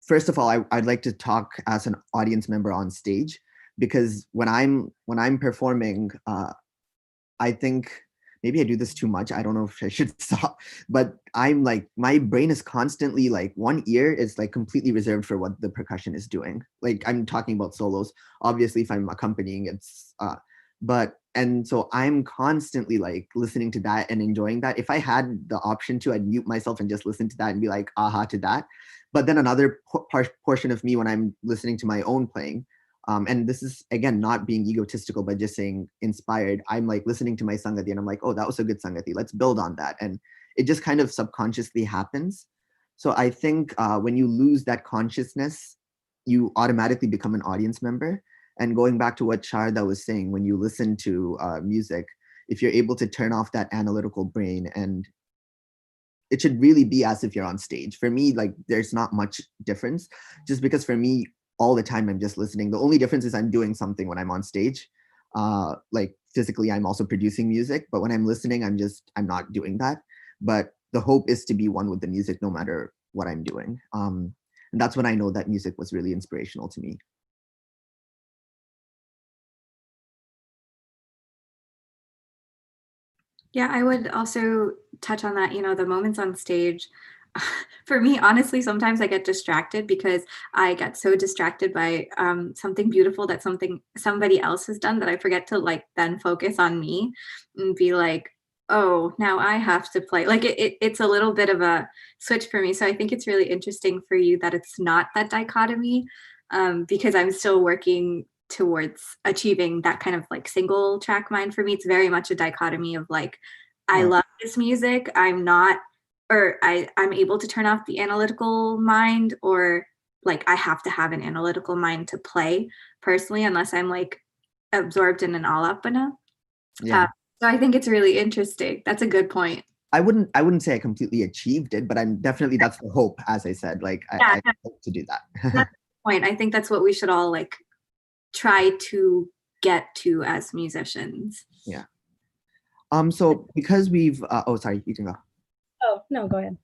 First of all, I'd like to talk as an audience member on stage, because when I'm performing, I think maybe I do this too much. I don't know if I should stop, but I'm like, my brain is constantly like, one ear is like completely reserved for what the percussion is doing. Like I'm talking about solos. Obviously, if I'm accompanying, and so I'm constantly like listening to that and enjoying that. If I had the option to, I'd mute myself and just listen to that and be like, aha to that. But then another portion of me when I'm listening to my own playing, and this is again not being egotistical, but just saying inspired. I'm like listening to my sangati and I'm like, oh, that was a good sangati. Let's build on that, and it just kind of subconsciously happens. So I think when you lose that consciousness, you automatically become an audience member. And going back to what Sharada was saying, when you listen to music, if you're able to turn off that analytical brain, and it should really be as if you're on stage. For me, like there's not much difference, just because for me, all the time I'm just listening. The only difference is I'm doing something when I'm on stage. Like physically, I'm also producing music, but when I'm listening, I'm not doing that. But the hope is to be one with the music no matter what I'm doing. And that's when I know that music was really inspirational to me.
Yeah, I would also touch on that, the moments on stage. For me, honestly, sometimes I get distracted because I get so distracted by something beautiful that somebody else has done that I forget to like then focus on me and be like, oh, now I have to play. Like it's a little bit of a switch for me. So I think it's really interesting for you that it's not that dichotomy, because I'm still working towards achieving that kind of like single track mind. For me, it's very much a dichotomy of like, I love this music. I'm able to turn off the analytical mind, or like I have to have an analytical mind to play personally, unless I'm like absorbed in an alapana.
Yeah.
So I think it's really interesting. That's a good point.
I wouldn't say I completely achieved it, but that's the hope, as I said, like I hope to do that.
That's the point. I think that's what we should all like try to get to as musicians.
Yeah. So because we've oh sorry, you can go.
Oh no, go ahead.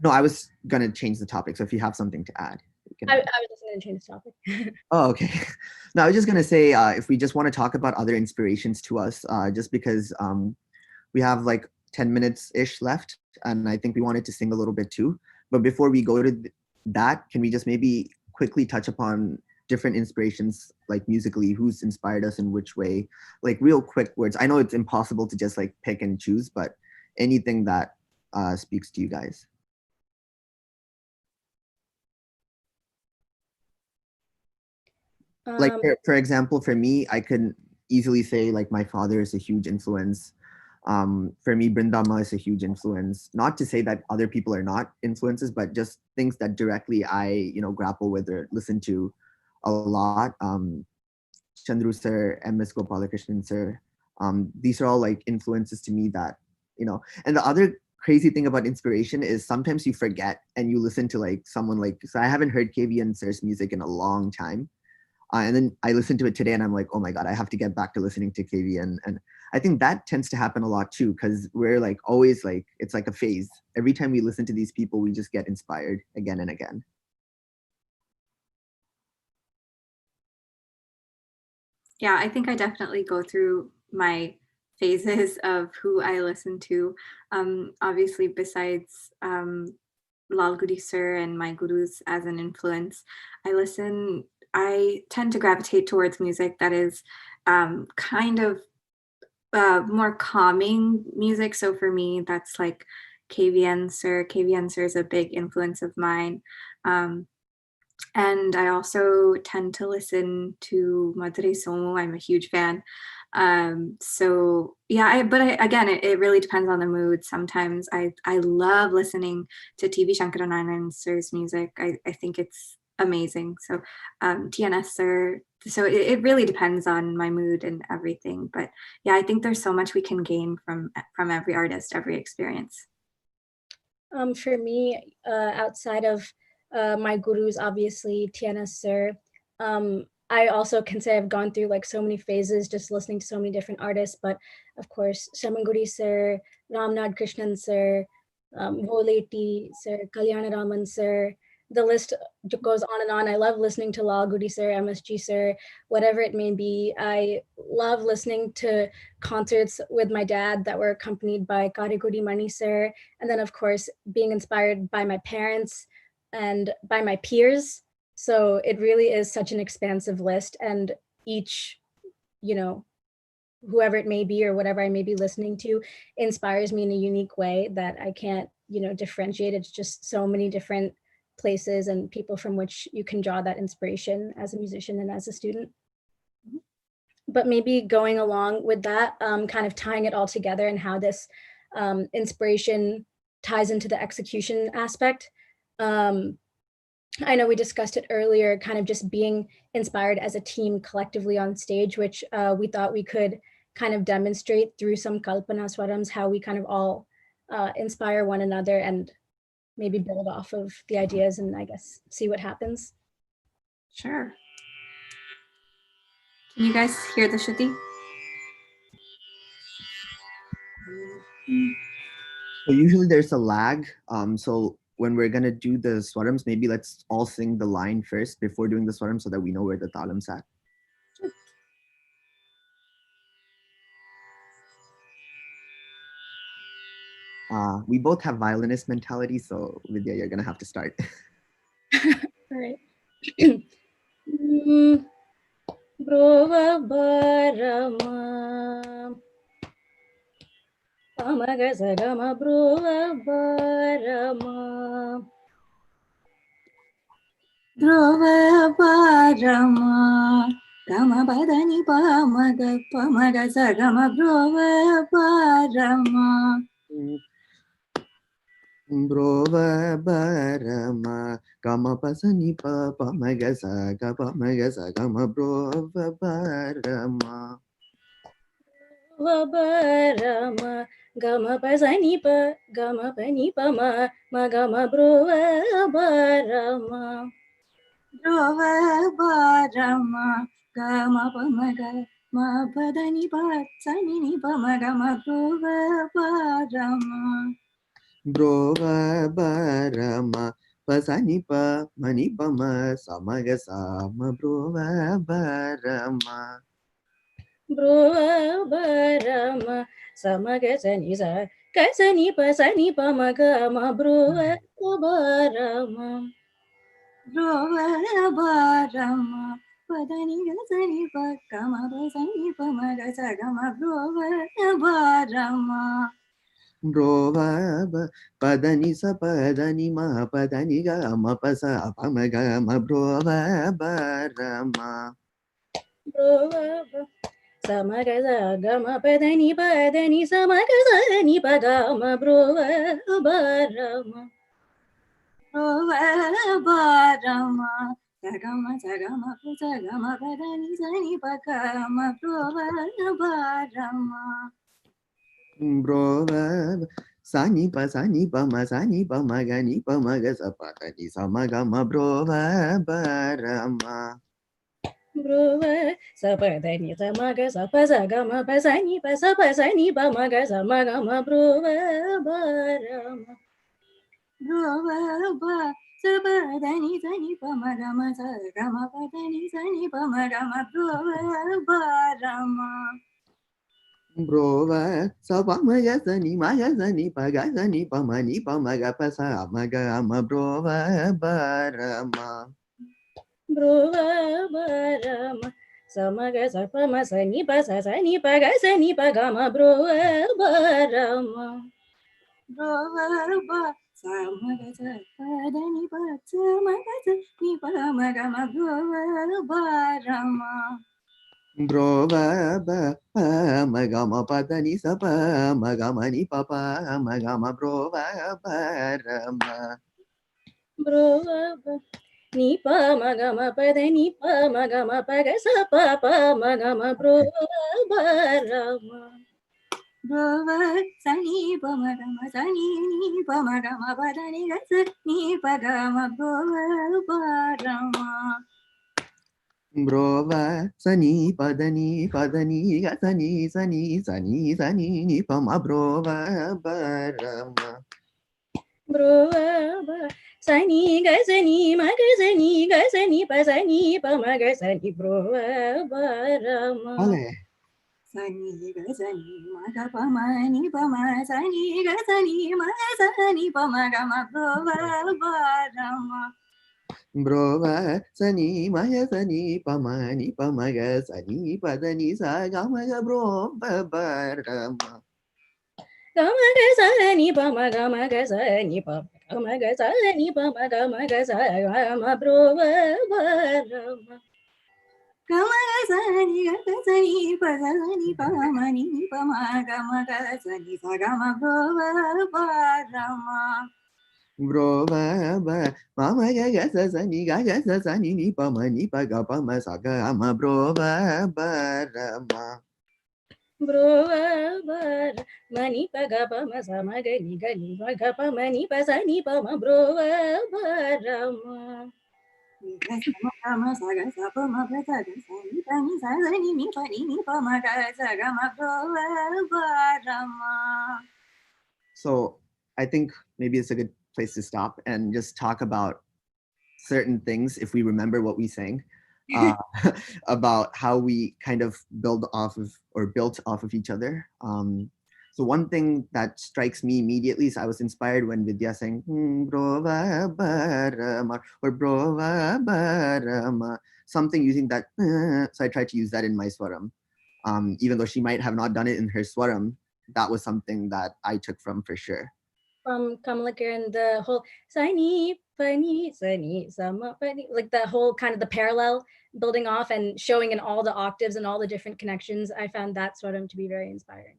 No, I was gonna change the topic. So if you have something to add,
I was just gonna change the topic.
Oh, okay. No, I was just gonna say if we just want to talk about other inspirations to us, just because we have like 10 minutes ish left, and I think we wanted to sing a little bit too. But before we go to that, can we just maybe quickly touch upon different inspirations, like musically, who's inspired us in which way, like real quick words? I know it's impossible to just like pick and choose, but anything that speaks to you guys. Like for example, for me, I could easily say like my father is a huge influence. For me, Brindama is a huge influence. Not to say that other people are not influences, but just things that directly I grapple with or listen to a lot. Chandru sir, MS Gopalakrishnan sir. These are all like influences to me that And the other crazy thing about inspiration is sometimes you forget and you listen to like someone like. So I haven't heard KVN sir's music in a long time. And then I listened to it today and I'm like, oh my God, I have to get back to listening to KVN. And I think that tends to happen a lot too, because we're like always like, it's like a phase. Every time we listen to these people, we just get inspired again and again.
Yeah, I think I definitely go through my phases of who I listen to. Obviously, besides Lal Guri sir and my gurus as an influence, I tend to gravitate towards music that is kind of more calming music. So for me, that's like KVN sir. KVN sir is a big influence of mine. And I also tend to listen to Madre Somo. I'm a huge fan. So yeah, again, it really depends on the mood. Sometimes I love listening to TV Shankaranarayanan sir's music. I think it's amazing. So TNS sir. So it really depends on my mood and everything. But yeah, I think there's so much we can gain from every artist, every experience.
For me, outside of my gurus, obviously TNS sir, I also can say I've gone through like so many phases just listening to so many different artists, but of course Shamanguri sir, Ramnath Krishnan sir, Voleti sir, Kalyana Raman sir, the list goes on and on. I love listening to Lal Gudi sir, MSG sir, whatever it may be. I love listening to concerts with my dad that were accompanied by Karigudi Mani sir, and then of course being inspired by my parents and by my peers. So it really is such an expansive list, and each, whoever it may be or whatever I may be listening to inspires me in a unique way that I can't, differentiate. It's just so many different places and people from which you can draw that inspiration as a musician and as a student. But maybe going along with that, kind of tying it all together and how this inspiration ties into the execution aspect. I know we discussed it earlier, kind of just being inspired as a team collectively on stage, which we thought we could kind of demonstrate through some Kalpana Swarams, how we kind of all inspire one another and maybe build off of the ideas and I guess see what happens.
Sure. Can you guys hear the Shruti?
So usually there's a lag. So when we're gonna do the swarams, maybe let's all sing the line first before doing the swaram so that we know where the talam's at. We both have violinist mentality, so Vidya, you're gonna have to start.
All right. Brova Barama Pamaga Sagama Brova Barama
Brova Barama Gama Badani Pamaga Pamaga Sagama Brova Barama
Brova Barama Gama Pasani Papa Magasa Gapa Magasa Gama Brova Barama
Barama Gama Pasani Pa Gama Pani Pama Magama Brova Barama
Brova Barama Gama Pamaga Ma Badani Pasani Pamaga Ma Brova Barama
Brova Barama Pasani Pa Mani Pama Samaga Sama Brova Barama
Brova Barama Samaga Sanisa Kasani Pasani Pamagama Brova Barama
Brova Barama Padani Gasani Pakama Pasani Pamaga Sagama Brova Barama
Brova padani sa padani ma padani ga ma pa sa pa ma ga ma brova rama.
Samagaza gama padani padani samagaza ni pagama brova barama.
Barama. Sagama sagama sagama padani sani pagama barama.
Brova sani pa ma ga ni pa ma ga sa pa da ni sa ma ga ma brova rama.
Brova sapadani samaga sapasagama pasani pasapasani pamaga samagama brova barama.
Brova sabadani sani pamagama sagama padani sani pamagama barama.
Brova sa pa ma ga sa ni pa ga sa ni pa ma ga pa sa ma ga ma brova rama.
Brova barama. Samaga sapama sani pasasani pagasani pagama brova barama.
Brova samaga sapadani pasamaga sani pamagama barama.
Brova pa ma ga ma pa da ni sa pa ma ga ma ni pa ma ga ma brova rama.
Brova ni pa magama pada ni pa magama paga sa pa magama brova rama.
Brova sani pamagama sani ni pamagama padani sani pagama barama.
Brova sani padani ga sani ni pa ma brova rama.
Brova sani ga sani pa sani pa maga sani brova rama.
Ole.
Sani ga sani maga pamani pama sani ga sani maga sani pamagama barama.
Brova sani maya sani pa ma ga sani padani sa ga ma ga brova rama.
Gama sani pa magama sani pa magama sani pa magama sani brova rama.
Kamaga sani ga sani pa sani pamani pamagama sani sagama barama.
Brova mama ga sa sani ni pa ma sa ga ma brova rama.
Brova mani paga pa ma sa ma ga ni paga pa mani pa sa ni pa ma brova rama.
Sama saga sapa ma pa saga sani pani sa ni mi pa ni pa ma ga sagama barama.
So I think maybe it's a good place to stop and just talk about certain things if we remember what we sang. About how we kind of built off of each other. So one thing that strikes me immediately is I was inspired when Vidya sang Brova Barama or Brova Barama, something using that. So I tried to use that in my swaram. Even though she might have not done it in her swaram, that was something that I took from for sure.
From Kamalakiran, the whole sani pani sani sama pani, like the whole kind of the parallel building off and showing in all the octaves and all the different connections. I found that swaram to be very inspiring.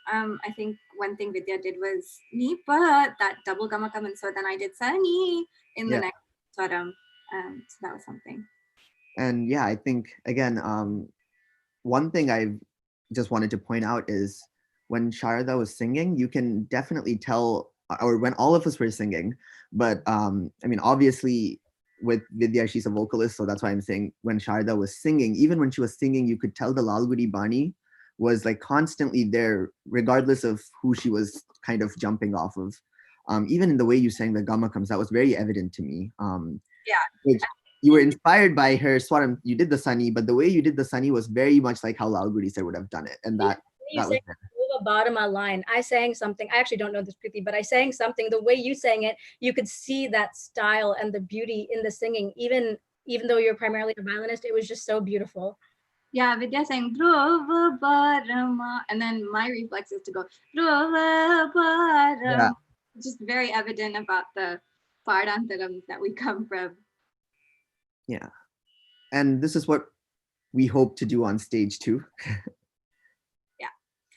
I think one thing Vidya did was nipa, that double gamakam, and so then I did sani in the next swaram. So that was something.
And yeah, I think again, one thing I just wanted to point out is when Sharada was singing, you can definitely tell, or when all of us were singing, but I mean, obviously with Vidya, she's a vocalist, so that's why I'm saying when Sharada was singing, even when she was singing, you could tell the Lalgudi Bani was like constantly there, regardless of who she was kind of jumping off of. Even in the way you sang the gamakams, that was very evident to me. You were inspired by her swaram. You did the Sunny, but the way you did the Sunny was very much like how Lalgudi sir would have done it, and that was
the bottom of line. I sang something. I actually don't know this Preeti, but I sang something. The way you sang it, you could see that style and the beauty in the singing. Even though you're primarily a violinist, it was just so beautiful.
Yeah, Vidya saying Dhruva Barama, and then my reflex is to go Dhruva Barama.
Yeah.
Just very evident about the Padantarams that we come from.
Yeah. And this is what we hope to do on stage too.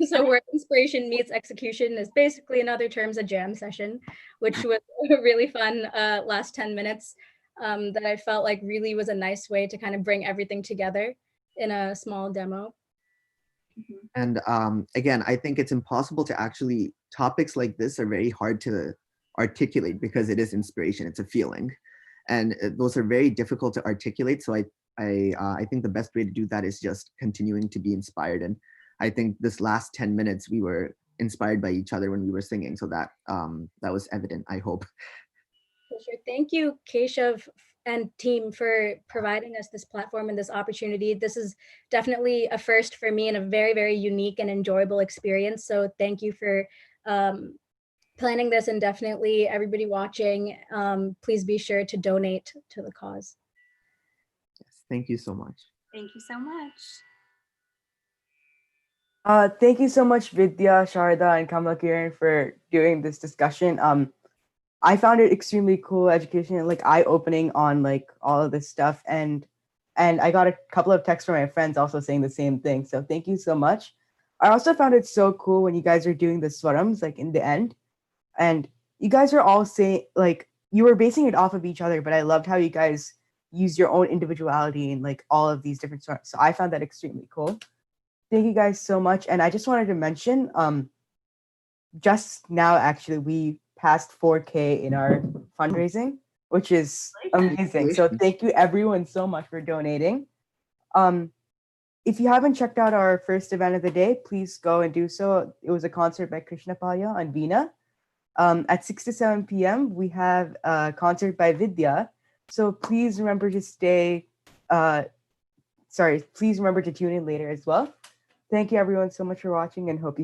So where inspiration meets execution is basically, in other terms, a jam session, which was a really fun last 10 minutes that I felt like really was a nice way to kind of bring everything together in a small demo.
And again, I think it's impossible to actually, topics like this are very hard to articulate because it is inspiration, it's a feeling. And those are very difficult to articulate. So I think the best way to do that is just continuing to be inspired. And I think this last 10 minutes, we were inspired by each other when we were singing. So that was evident, I hope.
For sure. Thank you, Keshav and team, for providing us this platform and this opportunity. This is definitely a first for me and a very, very unique and enjoyable experience. So thank you for planning this, and definitely everybody watching, please be sure to donate to the cause.
Yes, thank you so much.
Thank you so much.
Thank you so much, Vidya, Sharada, and Kamalakiran, for doing this discussion. I found it extremely cool, educational, like eye-opening on like all of this stuff, and I got a couple of texts from my friends also saying the same thing. So thank you so much. I also found it so cool when you guys are doing the swarams, like in the end, and you guys are all saying like you were basing it off of each other, but I loved how you guys use your own individuality in like all of these different swarams. So I found that extremely cool. Thank you guys so much. And I just wanted to mention, just now actually we passed 4K in our fundraising, which is amazing. So thank you everyone so much for donating. If you haven't checked out our first event of the day, please go and do so. It was a concert by Krishna on Veena. At 6 to 7 p.m., we have a concert by Vidya. So please remember to please remember to tune in later as well. Thank you everyone so much for watching, and hope you have